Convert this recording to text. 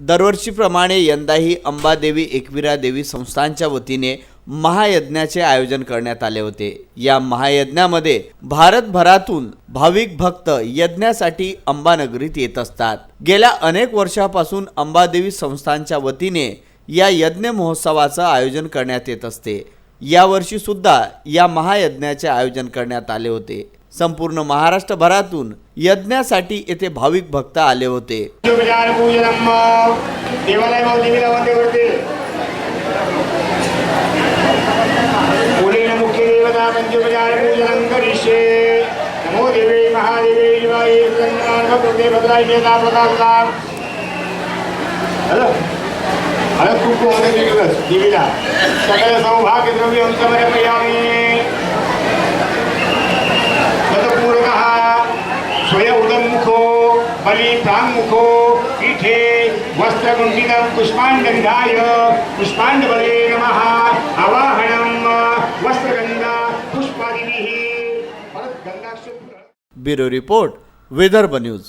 दरवर्षीप्रमाणे यंदाही अंबादेवी एकविरा देवी संस्थानच्या वतीने महायज्ञाचे आयोजन करण्यात आले होते। या महायज्ञामध्ये भारतभरातून भाविक भक्त यज्ञासाठी अंबानगरीत येत असतात। गेल्या अनेक वर्षापासून अंबादेवी संस्थानच्या वतीने या यज्ञ महोत्सवाचं आयोजन करण्यात येत असते। यावर्षी सुद्धा या महायज्ञाचे आयोजन करण्यात आले होते। संपूर्ण महाराष्ट्रभरातून यज्ञासाठी येथे भाविक भक्त आले होते। प्रांगमुखो पीठे वस्त्रकुंडितं पुष्पांडविधाय पुष्पांडवले नमः आवाहनं वस्त्रगंधा पुष्पादिभिः। Bureau report Vidarbha news.